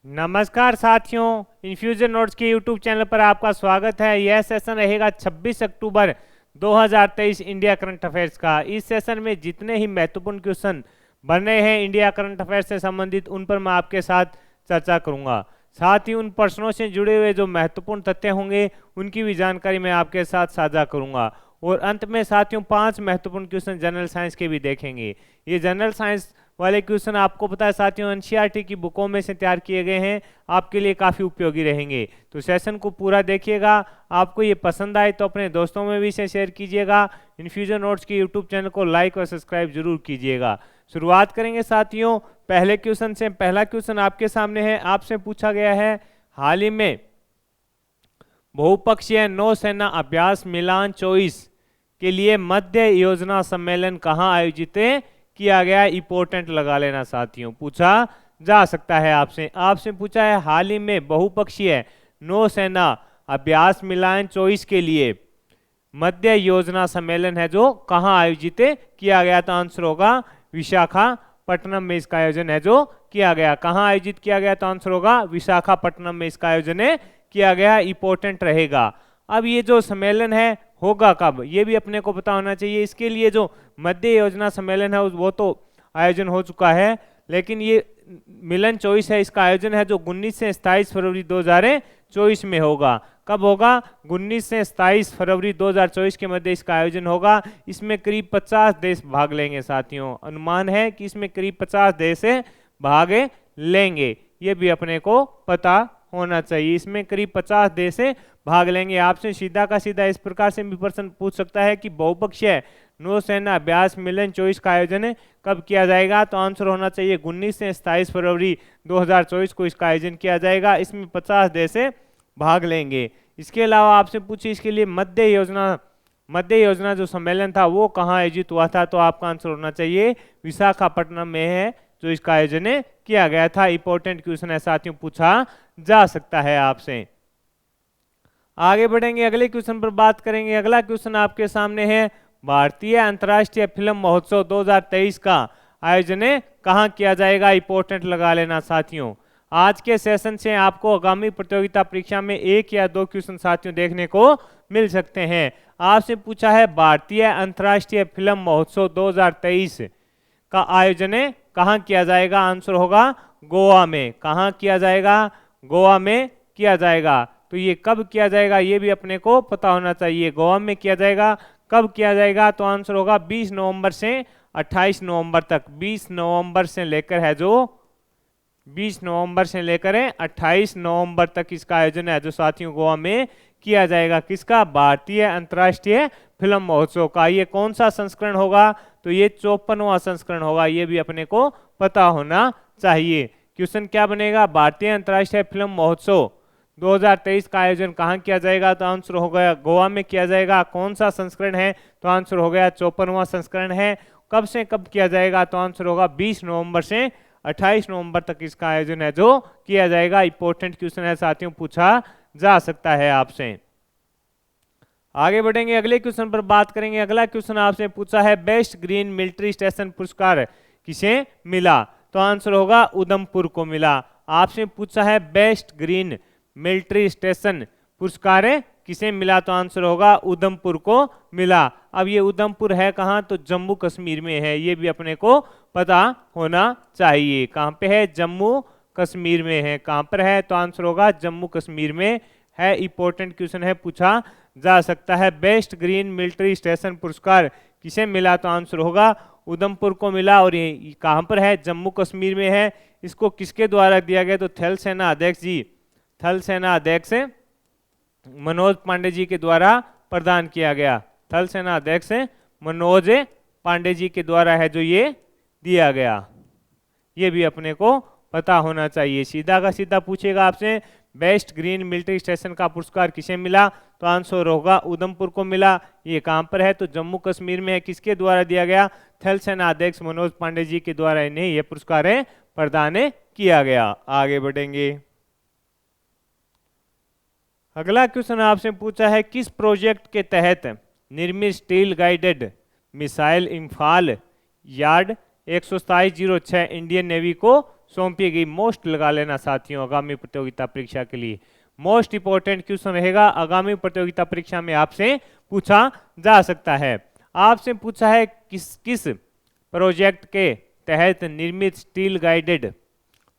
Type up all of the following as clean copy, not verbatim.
नमस्कार साथियों, infusion notes के यूट्यूब चैनल पर आपका स्वागत है। यह सेशन रहेगा 26 अक्टूबर 2023 इंडिया करंट अफेयर्स का। इस सेशन में जितने ही महत्वपूर्ण क्वेश्चन बन रहे हैं इंडिया करंट अफेयर्स से संबंधित, उन पर मैं आपके साथ चर्चा करूंगा। साथ ही उन प्रश्नों से जुड़े हुए जो महत्वपूर्ण तथ्य होंगे उनकी भी जानकारी मैं आपके साथ साझा करूंगा। और अंत में साथियों 5 महत्वपूर्ण क्वेश्चन जनरल साइंस के भी देखेंगे। ये जनरल साइंस वाले क्वेश्चन आपको पता है साथियों एनसीईआरटी की बुकों में से तैयार किए गए हैं, आपके लिए काफ़ी उपयोगी रहेंगे। तो सेशन को पूरा देखिएगा। आपको ये पसंद आए तो अपने दोस्तों में भी इसे शेयर कीजिएगा। इन्फ्यूजन नोट्स के यूट्यूब चैनल को लाइक और सब्सक्राइब जरूर कीजिएगा। शुरुआत करेंगे साथियों पहले क्वेश्चन से। पहला क्वेश्चन आपके सामने है, आपसे पूछा गया है हाल ही में बहुपक्षीय नौसेना अभ्यास मिलान 24 के लिए मध्य योजना सम्मेलन कहाँ आयोजित किया गया। इंपोर्टेंट लगा लेना साथियों, पूछा जा सकता है आपसे पूछा है हाल ही में बहुपक्षीय नौसेना अभ्यास मिलान 24 के लिए मध्य योजना सम्मेलन है जो कहाँ आयोजित किया गया। तो आंसर होगा विशाखापट्टनम में इसका आयोजन है जो किया गया। कहाँ आयोजित किया गया, तो आंसर होगा विशाखापट्टनम में इसका आयोजन किया गया। इंपोर्टेंट रहेगा। अब ये जो सम्मेलन है होगा कब, ये भी अपने को पता होना चाहिए। इसके लिए जो मध्य योजना सम्मेलन है वो तो आयोजन हो चुका है, लेकिन ये मिलन 24 है, इसका आयोजन है जो 19 से 27 फरवरी 2024 में होगा। कब होगा, 19 से 27 फरवरी 2024 के मध्य इसका आयोजन होगा। इसमें करीब 50 देश भाग लेंगे साथियों। अनुमान है कि इसमें करीब 50 देश भाग लेंगे, ये भी अपने को पता होना चाहिए। इसमें करीब 50 देश भाग लेंगे। आपसे सीधा का सीधा इस प्रकार से भी प्रश्न पूछ सकता है कि बहुपक्षीय नौसेना अभ्यास मिलन 24 का आयोजन कब किया जाएगा। तो आंसर होना चाहिए 19 से 27 फरवरी 2024 को इसका आयोजन किया जाएगा। इसमें 50 देश भाग लेंगे। इसके अलावा आपसे पूछे इसके लिए मध्य योजना जो सम्मेलन था वो कहाँ आयोजित हुआ था। तो आपका आंसर होना चाहिए विशाखापट्टनम में है जो इसका आयोजन किया गया था। इंपॉर्टेंट क्वेश्चन है साथियों, पूछा जा सकता है आपसे। आगे बढ़ेंगे, अगले क्वेश्चन पर बात करेंगे। अगला क्वेश्चन आपके सामने है, भारतीय अंतर्राष्ट्रीय फिल्म महोत्सव 2023 का आयोजन कहाँ किया जाएगा। इंपॉर्टेंट लगा लेना साथियों। आज के सेशन से आपको आगामी प्रतियोगिता परीक्षा में 1 या 2 क्वेश्चन साथियों देखने को मिल सकते हैं। आपसे पूछा है भारतीय अंतर्राष्ट्रीय फिल्म महोत्सव 2023 का आयोजन कहाँ किया जाएगा। आंसर होगा गोवा में। कहाँ किया जाएगा, गोवा में किया जाएगा। तो ये कब किया जाएगा ये भी अपने को पता होना चाहिए। गोवा में किया जाएगा, कब किया जाएगा। तो आंसर होगा 20 नवंबर से 28 नवंबर तक। 20 नवंबर से लेकर है जो 20 नवंबर से लेकर 28 नवंबर तक इसका आयोजन है जो साथियों गोवा में किया जाएगा। किसका, भारतीय अंतर्राष्ट्रीय फिल्म महोत्सव का। ये कौन सा संस्करण होगा, तो ये 54वां संस्करण होगा। ये भी अपने को पता होना चाहिए। क्वेश्चन क्या बनेगा, भारतीय अंतर्राष्ट्रीय फिल्म महोत्सव 2023 का आयोजन कहाँ किया जाएगा। तो आंसर हो गया गोवा में किया जाएगा। कौन सा संस्करण है, तो आंसर हो गया 54वां संस्करण है। कब से कब किया जाएगा, तो आंसर होगा 20 नवंबर से 28 नवंबर तक इसका आयोजन है जो किया जाएगा। इंपॉर्टेंट क्वेश्चन है साथियों, पूछा जा सकता है आपसे। आगे बढ़ेंगे, अगले क्वेश्चन पर बात करेंगे। अगला क्वेश्चन आपसे पूछा है बेस्ट ग्रीन मिलिट्री स्टेशन पुरस्कार किसे मिला। तो आंसर होगा उधमपुर को मिला। आपसे पूछा है बेस्ट ग्रीन मिलिट्री स्टेशन पुरस्कार किसे मिला। तो आंसर होगा उधमपुर को मिला। अब ये उधमपुर है कहाँ, तो जम्मू कश्मीर में है। ये भी अपने को पता होना चाहिए। कहाँ पे है, जम्मू कश्मीर में है। कहाँ पर है, तो आंसर होगा जम्मू कश्मीर में है। इंपॉर्टेंट क्वेश्चन है, पूछा जा सकता है। बेस्ट ग्रीन मिलिट्री स्टेशन पुरस्कार किसे मिला, तो आंसर होगा उधमपुर को मिला। और ये कहाँ पर है, जम्मू कश्मीर में है। इसको किसके द्वारा दिया गया, तो थल सेना अध्यक्ष मनोज पांडे जी के द्वारा प्रदान किया गया। थल सेना अध्यक्ष मनोज पांडे जी के द्वारा है जो ये दिया गया। ये भी अपने को पता होना चाहिए। सीधा का सीधा पूछेगा आपसे बेस्ट ग्रीन मिलिट्री स्टेशन का पुरस्कार किसे मिला, तो आंसर होगा उधमपुर को मिला। ये कहाँ पर है, तो जम्मू कश्मीर में है। किसके द्वारा दिया गया, थल सेना अध्यक्ष मनोज पांडे जी के द्वारा इन्हें यह पुरस्कार प्रदान किया गया। आगे बढ़ेंगे, अगला क्वेश्चन आपसे पूछा है किस प्रोजेक्ट के तहत निर्मित steel guided missile Imphal yard 12706 Indian navy को सौंपी गई। मोस्ट लगा लेना साथियों आगामी प्रतियोगिता परीक्षा के लिए। मोस्ट इंपॉर्टेंट क्वेश्चन रहेगा, आगामी प्रतियोगिता परीक्षा में आपसे पूछा जा सकता है। आपसे पूछा है किस प्रोजेक्ट के तहत निर्मित स्टील गाइडेड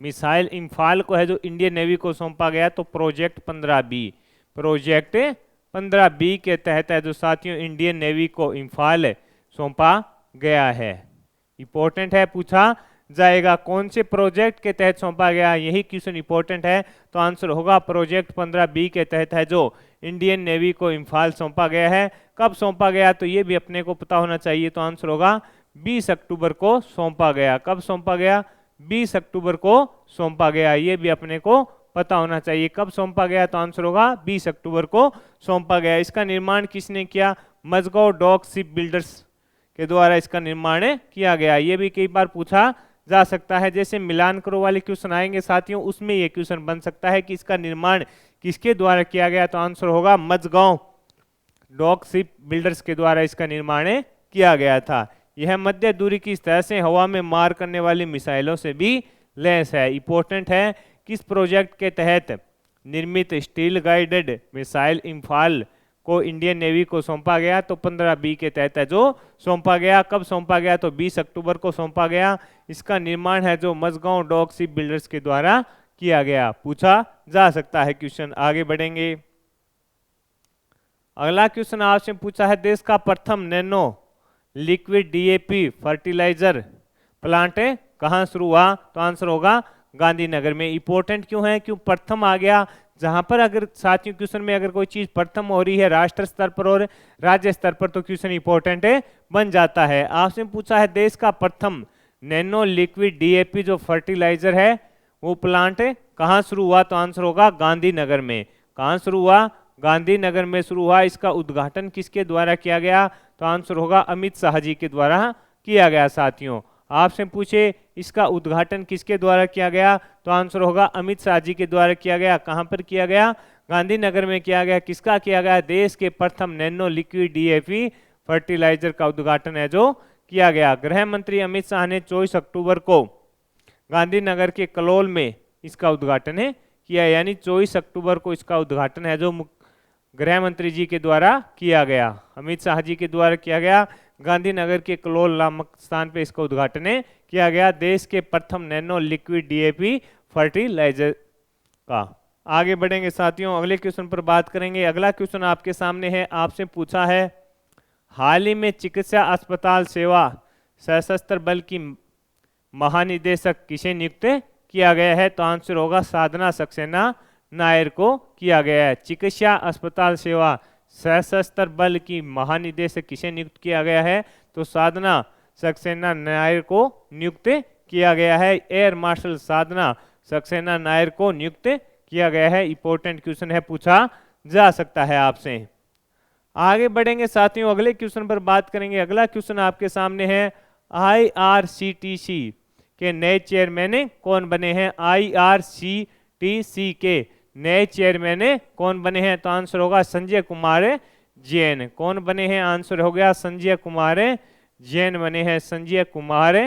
मिसाइल इंफाल को है जो इंडियन नेवी को सौंपा गया, तो प्रोजेक्ट 15B। प्रोजेक्ट 15B के तहत है जो साथियों इंडियन नेवी को इंफाल सौंपा गया है। इंपॉर्टेंट है, पूछा जाएगा कौन से प्रोजेक्ट के तहत सौंपा गया, यही क्वेश्चन इंपॉर्टेंट है। तो आंसर होगा प्रोजेक्ट 15B के तहत है जो इंडियन नेवी को इंफाल सौंपा गया है। कब सौंपा गया, तो ये भी अपने को पता होना चाहिए। तो आंसर होगा 20 अक्टूबर को सौंपा गया। कब सौंपा गया, 20 अक्टूबर को सौंपा गया, ये भी अपने को पता होना चाहिए। कब सौंपा गया, तो आंसर होगा 20 अक्टूबर को सौंपा गया। इसका निर्माण किसने किया, मजगांव डॉक शिप बिल्डर्स के द्वारा इसका निर्माण किया गया। ये भी कई बार पूछा जा सकता है, जैसे मिलान करो वाले क्वेश्चन आएंगे साथियों, उसमें ये क्वेश्चन बन सकता है कि इसका निर्माण किसके द्वारा किया गया, तो आंसर होगा मजगांव डॉक शिप बिल्डर्स के द्वारा इसका निर्माण किया गया था। यह मध्य दूरी की सतह से हवा में मार करने वाली मिसाइलों से भी लैस है। इंपॉर्टेंट है, किस प्रोजेक्ट के तहत निर्मित स्टील गाइडेड मिसाइल इंफाल को इंडियन नेवी को सौंपा गया, तो 15B के तहत है जो सौंपा गया। कब सौंपा गया, तो 20 अक्टूबर को सौंपा गया। इसका निर्माण है जो मजगांव डॉक शिप बिल्डर्स के द्वारा किया गया। पूछा जा सकता है क्वेश्चन। आगे बढ़ेंगे, अगला क्वेश्चन आपसे पूछा है देश का प्रथम nano liquid DAP fertiliser plant कहाँ शुरू हुआ, तो आंसर होगा गांधीनगर में। इंपॉर्टेंट क्यों है, क्यों प्रथम आ गया, जहां पर अगर साथियों क्वेश्चन में अगर कोई चीज प्रथम हो रही है राष्ट्र स्तर पर और राज्य स्तर पर, तो क्वेश्चन इंपॉर्टेंट बन जाता है। आपसे पूछा है देश का प्रथम नैनो लिक्विड DAP जो फर्टिलाइजर है वो प्लांट कहाँ शुरू हुआ, तो आंसर होगा गांधीनगर में। कहाँ शुरू हुआ, गांधीनगर में शुरू हुआ। इसका उद्घाटन किसके द्वारा किया गया, तो आंसर होगा अमित शाह जी के द्वारा किया गया। साथियों आपसे पूछे इसका उद्घाटन किसके द्वारा किया गया, तो आंसर होगा अमित शाह जी के द्वारा किया गया। कहां पर किया गया, गांधीनगर में किया गया। किसका किया गया, देश के प्रथम नैनो लिक्विड DAP फर्टिलाइजर का उद्घाटन है जो किया गया। गृह मंत्री अमित शाह ने 24 अक्टूबर को गांधीनगर के कलोल में इसका उद्घाटन किया, यानी 24 अक्टूबर को इसका उद्घाटन है जो गृह मंत्री जी के द्वारा किया गया, अमित शाह जी के द्वारा किया गया। गांधीनगर के कलोल नामक स्थान पे इसका उद्घाटन किया गया, देश के प्रथम नैनो लिक्विड DAP फर्टिलाइजर का। आगे बढ़ेंगे साथियों, अगले क्वेश्चन पर बात करेंगे। अगला क्वेश्चन आपके सामने है, आपसे पूछा है हाल ही में चिकित्सा अस्पताल सेवा सशस्त्र बल की महानिदेशक किसे नियुक्त किया गया है, तो आंसर होगा साधना सक्सेना नायर को किया गया है। चिकित्सा अस्पताल सेवा सशस्त्र बल की महानिदेशक किसे नियुक्त किया गया है, तो साधना सक्सेना नायर को नियुक्त किया गया है। एयर मार्शल साधना सक्सेना नायर को नियुक्त किया गया है। इंपॉर्टेंट क्वेश्चन है, पूछा जा सकता है आपसे। आगे बढ़ेंगे साथियों, अगले क्वेश्चन पर बात करेंगे। अगला क्वेश्चन आपके सामने है, IRCTC के नए चेयरमैन कौन बने हैं। IRCTC के नए चेयरमैन कौन बने हैं, तो आंसर होगा संजय कुमार जैन। कौन बने हैं, आंसर हो गया संजय कुमार जैन बने हैं। संजय कुमार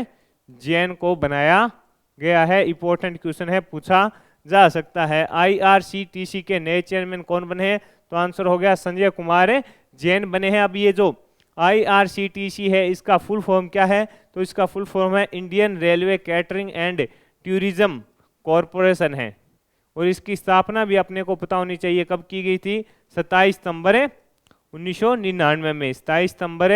जैन को बनाया गया है। इंपॉर्टेंट क्वेश्चन है, पूछा जा सकता है। IRCTC के नए चेयरमैन कौन बने हैं, तो आंसर हो गया संजय कुमार जैन बने हैं। अब ये जो IRCTC है इसका फुल फॉर्म क्या है, तो इसका फुल फॉर्म है Indian railway catering and tourism corporation है। और इसकी स्थापना भी अपने को पता होनी चाहिए, कब की गई थी, 27 सितंबर 1999 में। 27 सितंबर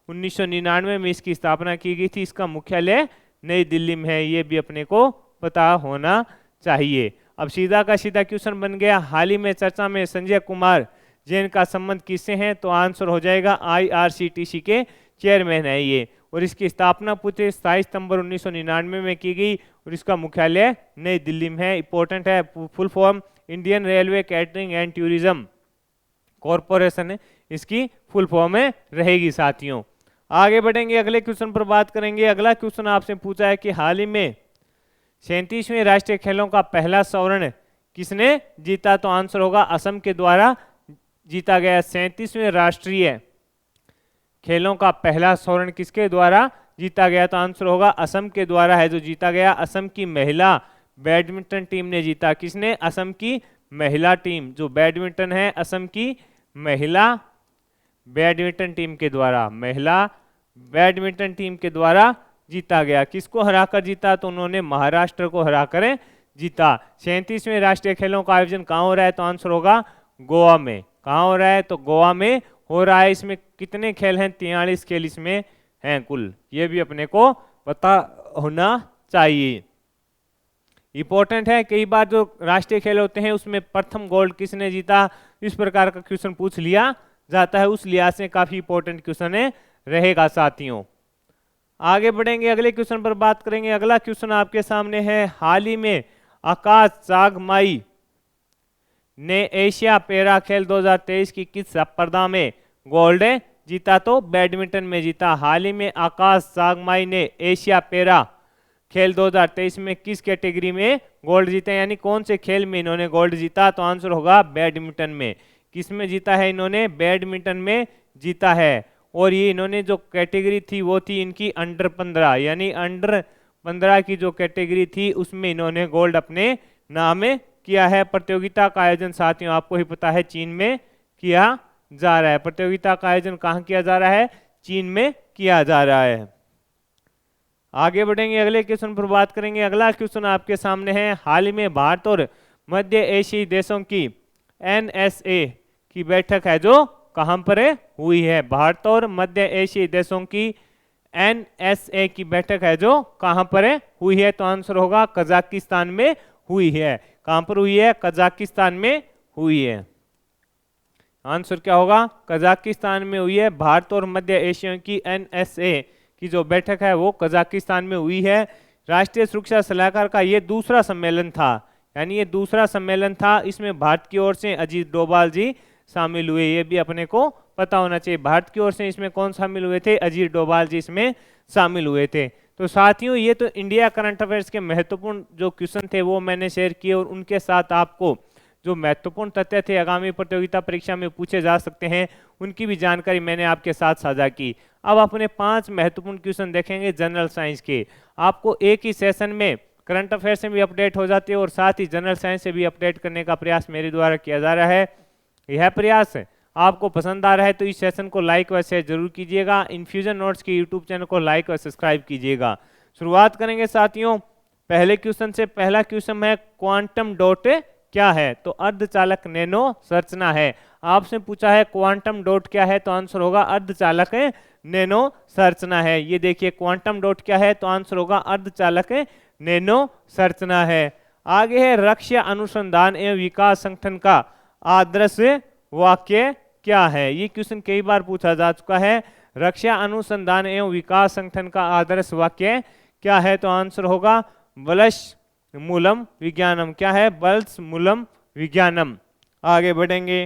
1999 में इसकी स्थापना की गई थी। इसका मुख्यालय नई दिल्ली में है, ये भी अपने को पता होना चाहिए। अब सीधा का सीधा क्वेश्चन बन गया, हाल ही में चर्चा में संजय कुमार जैन का संबंध किससे है, तो आंसर हो जाएगा IRCTC के चेयरमैन है ये। और इसकी स्थापना पूछे 27 सितंबर 1999 में की गई और इसका मुख्यालय नई दिल्ली में है। इंपॉर्टेंट है, full form Indian railway catering and tourism corporation इसकी फुल फॉर्म में रहेगी साथियों। आगे बढ़ेंगे, अगले क्वेश्चन पर बात करेंगे। अगला क्वेश्चन आपसे पूछा है कि हाल ही में 37वें राष्ट्रीय खेलों का पहला स्वर्ण किसने जीता, तो आंसर होगा असम के द्वारा जीता गया। 37वें राष्ट्रीय खेलों का पहला स्वर्ण किसके द्वारा जीता गया? तो आंसर होगा असम के द्वारा है जो जीता गया। असम की महिला बैडमिंटन टीम ने जीता। किसने? असम की महिला टीम। जो बैडमिंटन है असम की महिला बैडमिंटन टीम के द्वारा, महिला बैडमिंटन टीम के द्वारा जीता गया। किसको हराकर जीता? तो उन्होंने महाराष्ट्र को हराकर जीता। 37वें राष्ट्रीय खेलों का आयोजन कहाँ हो रहा है? तो आंसर होगा गोवा में। कहाँ हो रहा है? तो गोवा में हो रहा है। इसमें कितने खेल हैं? 43 खेल इसमें हैं कुल। ये भी अपने को पता होना चाहिए, इंपॉर्टेंट है। कई बार जो राष्ट्रीय खेल होते हैं उसमें प्रथम गोल्ड किसने जीता, इस प्रकार का क्वेश्चन पूछ लिया जाता है। उस लिहाज से काफी इंपॉर्टेंट क्वेश्चन रहेगा साथियों। आगे बढ़ेंगे, अगले क्वेश्चन पर बात करेंगे। अगला क्वेश्चन आपके सामने है, हाल ही में आकाश चागमाई ने एशिया पैरा खेल 2023 की किस स्पर्धा में गोल्ड जीता? तो बैडमिंटन में जीता। हाल ही में आकाश चागमाई ने एशिया पैरा खेल 2023 में किस कैटेगरी में गोल्ड जीते, यानी कौन से खेल में इन्होंने गोल्ड जीता? तो आंसर होगा बैडमिंटन में। किस में जीता है इन्होंने? बैडमिंटन में जीता है। और ये इन्होंने जो कैटेगरी थी वो थी इनकी अंडर 15, यानी अंडर 15 की जो कैटेगरी थी उसमें इन्होंने गोल्ड अपने नाम किया है। प्रतियोगिता का आयोजन साथियों आपको ही पता है चीन में किया जा रहा है। प्रतियोगिता का आयोजन कहाँ किया जा रहा है? चीन में किया जा रहा है। आगे बढ़ेंगे, अगले क्वेश्चन पर बात करेंगे। अगला क्वेश्चन आपके सामने है, हाल ही में भारत और मध्य एशियाई देशों की NSA की बैठक है जो कहां पर हुई है? भारत और मध्य एशियाई देशों की NSA की बैठक है जो कहां पर हुई है? तो आंसर होगा कजाकिस्तान में हुई है। कहां पर हुई है? कजाकिस्तान में हुई है। आंसर क्या होगा? कजाकिस्तान में हुई है। भारत और मध्य एशिया की NSA की जो बैठक है वो कजाकिस्तान में हुई है। राष्ट्रीय सुरक्षा सलाहकार का ये दूसरा सम्मेलन था, यानी ये दूसरा सम्मेलन था। इसमें भारत की ओर से अजीत डोभाल जी शामिल हुए, ये भी अपने को पता होना चाहिए। भारत की ओर से इसमें कौन शामिल हुए थे? अजीत डोभाल जी इसमें शामिल हुए थे। तो साथियों ये तो इंडिया करंट अफेयर्स के महत्वपूर्ण जो क्वेश्चन थे वो मैंने शेयर किए, और उनके साथ आपको जो महत्वपूर्ण तथ्य थे आगामी प्रतियोगिता परीक्षा में पूछे जा सकते हैं उनकी भी जानकारी मैंने आपके साथ साझा की। अब अपने 5 महत्वपूर्ण क्वेश्चन देखेंगे जनरल साइंस के। आपको एक ही सेशन में करंट अफेयर से भी अपडेट हो जाती है और साथ ही जनरल साइंस से भी अपडेट करने का प्रयास मेरे द्वारा किया जा रहा है। यह प्रयास आपको पसंद आ रहा है तो इस सेशन को लाइक व शेयर जरूर कीजिएगा। इन्फ्यूजन नोट्स के यूट्यूब चैनल को लाइक व सब्सक्राइब कीजिएगा। शुरुआत करेंगे साथियों पहले क्वेश्चन से। पहला क्वेश्चन है, क्वांटम डॉट क्या है? तो अर्धचालक नैनो संरचना है। आपसे पूछा है क्वांटम डॉट क्या है, तो आंसर होगा अर्धचालक नैनो संरचना है। ये देखिए क्वांटम डॉट क्या है, तो आंसर होगा अर्धचालक नैनो संरचना है। आगे है, रक्षा अनुसंधान एवं विकास संगठन का आदर्श वाक्य क्या है? ये क्वेश्चन कई बार पूछा जा चुका है। रक्षा अनुसंधान एवं विकास संगठन का आदर्श वाक्य क्या है? तो आंसर होगा बल्स मूलम विज्ञानम। क्या है? बल्स मूलम विज्ञानम। आगे बढ़ेंगे,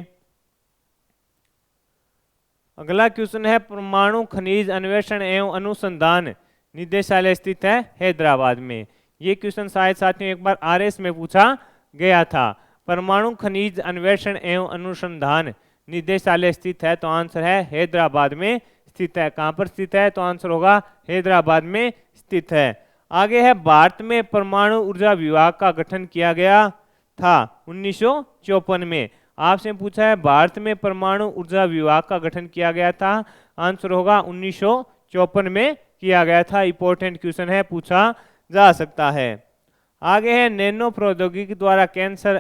अगला क्वेश्चन है, परमाणु खनिज अन्वेषण एवं अनुसंधान निदेशालय स्थित है हैदराबाद में। ये क्वेश्चन शायद साथियों एक बार RS में पूछा गया था। परमाणु खनिज अन्वेषण एवं अनुसंधान निदेशालय स्थित है, तो आंसर है हैदराबाद में स्थित है। कहां पर स्थित है? तो आंसर होगा हैदराबाद में स्थित है। आगे है, भारत में परमाणु ऊर्जा विभाग का गठन किया गया था 1954 में। आपसे पूछा है भारत में परमाणु ऊर्जा विभाग का गठन किया गया था, आंसर होगा 1954 में किया गया था। इंपॉर्टेंट क्वेश्चन है, पूछा जा सकता है। आगे है, नैनो प्रौद्योगिकी द्वारा कैंसर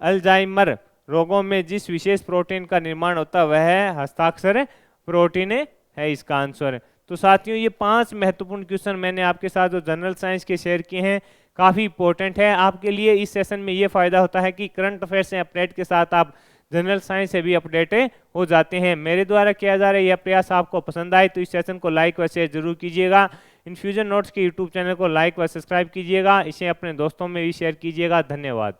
अल्जाइमर रोगों में जिस विशेष प्रोटीन का निर्माण होता है वह है हस्ताक्षर प्रोटीन है इसका आंसर। तो साथियों ये 5 महत्वपूर्ण क्वेश्चन मैंने आपके साथ जो जनरल साइंस के शेयर किए हैं काफ़ी इंपॉर्टेंट है आपके लिए। इस सेशन में ये फायदा होता है कि करंट अफेयर्स से अपडेट के साथ आप जनरल साइंस से भी अपडेट हो जाते हैं। मेरे द्वारा किया जा रहा है यह प्रयास आपको पसंद आए तो इस सेशन को लाइक व शेयर जरूर कीजिएगा। इन्फ्यूजन नोट्स के यूट्यूब चैनल को लाइक व सब्सक्राइब कीजिएगा। इसे अपने दोस्तों में भी शेयर कीजिएगा। धन्यवाद।